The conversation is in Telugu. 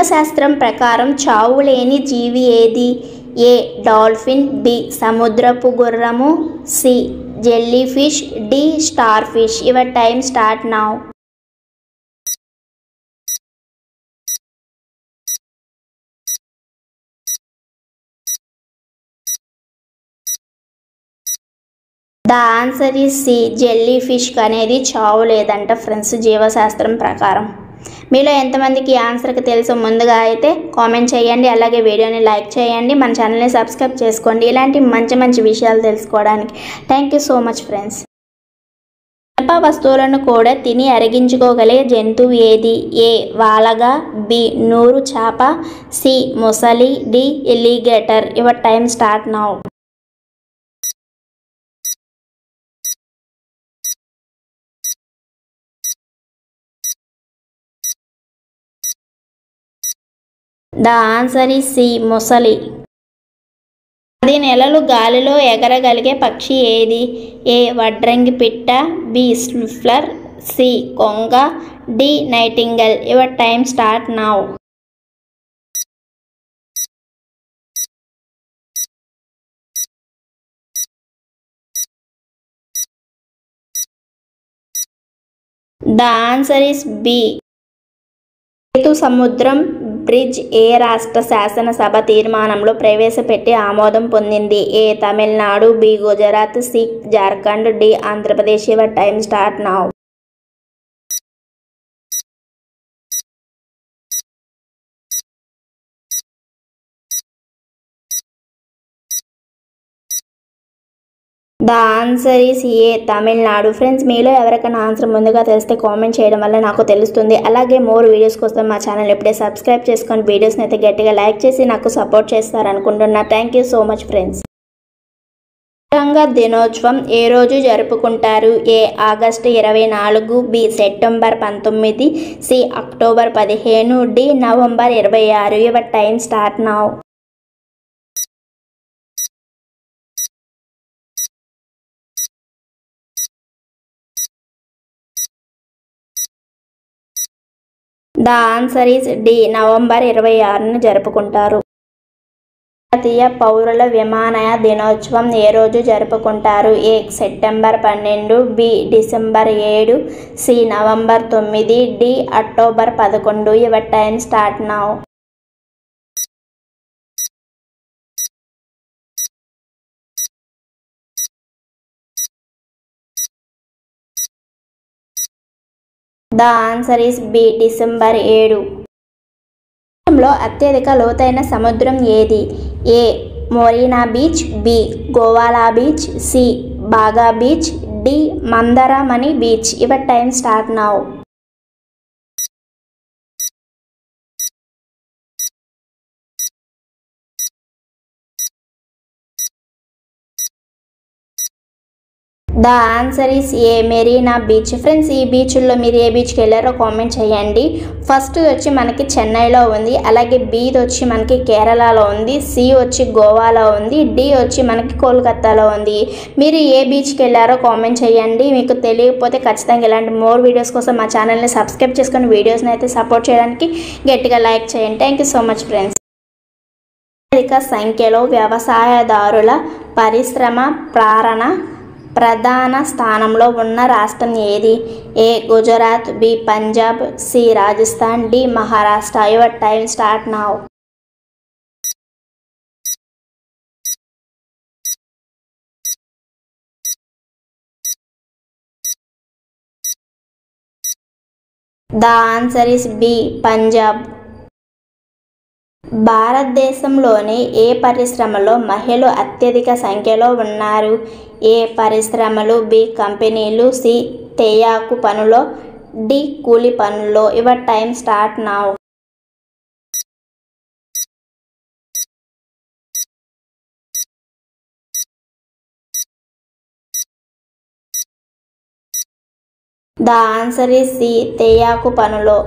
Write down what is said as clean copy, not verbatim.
జీవశాస్త్రం ప్రకారం చావు లేని జీవి ఏది? ఏ డాల్ఫిన్, బి సముద్రపు గుర్రము, C jelly fish, D star fish. Your time start now. The answer is C jelly fish అనేది చావు లేదంట ఫ్రెండ్స్ జీవశాస్త్రం ప్రకారం. మీలో ఎంతమందికి ఆన్సర్కి తెలుసు ముందుగా అయితే కామెంట్ చేయండి. అలాగే వీడియోని లైక్ చేయండి, మన ఛానల్ని సబ్స్క్రైబ్ చేసుకోండి ఇలాంటి మంచి మంచి విషయాలు తెలుసుకోవడానికి. Thank you so much friends. ఇనుప వస్తువులను కూడా తిని అరిగించుకోగలిగే జంతువు ఏది? ఏ వాలగా, బి నూరు చేప, సి మొసలి, D alligator. Your time start now. The answer is C మొసలి. 10 నెలలు గాలిలో ఎగరగలిగే పక్షి ఏది? ఏ వడ్రంగి పిట్ట, బి స్విఫ్లర్, సి కొంగ, D nightingale. Your time start now. The answer is B Sethu Samudram bridge ఏ రాష్ట్ర శాసనసభ తీర్మానంలో ప్రవేశపెట్టి ఆమోదం పొందింది? A Tamil Nadu, B Gujarat, C Jharkhand, D Andhra Pradesh. Your time start now. The answer is A Tamil Nadu. Friends మీలో ఎవరికైనా ఆన్సర్ ముందుగా తెలిస్తే కామెంట్ చేయడం వల్ల నాకు తెలుస్తుంది. అలాగే మోర్ వీడియోస్ కోసం మా ఛానల్ ఇప్పుడే సబ్స్క్రైబ్ చేసుకొని వీడియోస్ని అయితే గట్టిగా లైక్ చేసి నాకు సపోర్ట్ చేస్తారనుకుంటున్నా. Thank you so much friends. రాజ్యాంగ దినోత్సవం ఏ రోజు జరుపుకుంటారు? A August 24, B September 19, C October 15, D November 26. Your time start now. The answer is D November 26ను జరుపుకుంటారు. జాతీయ పౌరుల విమానయాన దినోత్సవం ఏ రోజు జరుపుకుంటారు? A September 12, B December 7, C November 9, D October 11. Your time start now. The answer is B December 7. ప్రపంచంలో అత్యధిక లోతైన సముద్రం ఏది? ఏ మరీనా బీచ్, బి గోవాలా beach, C Baga beach, D Mandarmani beach. Your time start now. The answer is A Marina beach. Friends ఈ బీచ్ల్లో మీరు ఏ బీచ్కి వెళ్ళారో కామెంట్ చేయండి. ఫస్ట్ వచ్చి మనకి చెన్నైలో ఉంది, అలాగే బి వచ్చి మనకి కేరళలో ఉంది, సి వచ్చి గోవాలో ఉంది, డి వచ్చి మనకి కోల్కతాలో ఉంది. మీరు ఏ బీచ్కి వెళ్ళారో కామెంట్ చేయండి. మీకు తెలియకపోతే ఖచ్చితంగా ఇలాంటి మోర్ వీడియోస్ కోసం మా ఛానల్ని సబ్స్క్రైబ్ చేసుకొని వీడియోస్ని అయితే సపోర్ట్ చేయడానికి గట్టిగా లైక్ చేయండి. Thank you so much friends. అధిక సంఖ్యలో వ్యవసాయదారుల పరిశ్రమ ప్రధాన స్థానంలో ఉన్న రాష్ట్రం ఏది? A Gujarat, B Punjab, C Rajasthan, D Maharashtra. Your time start now. The answer is B Punjab. భారతదేశంలోని ఏ పరిశ్రమలో మహిళలు అత్యధిక సంఖ్యలో ఉన్నారు? ఏ పరిశ్రమలు, బి కంపెనీలు, సి తేయాకు పనులో, డి కూలి పనుల్లో. Your time start now. The answer is C తేయాకు పనులో.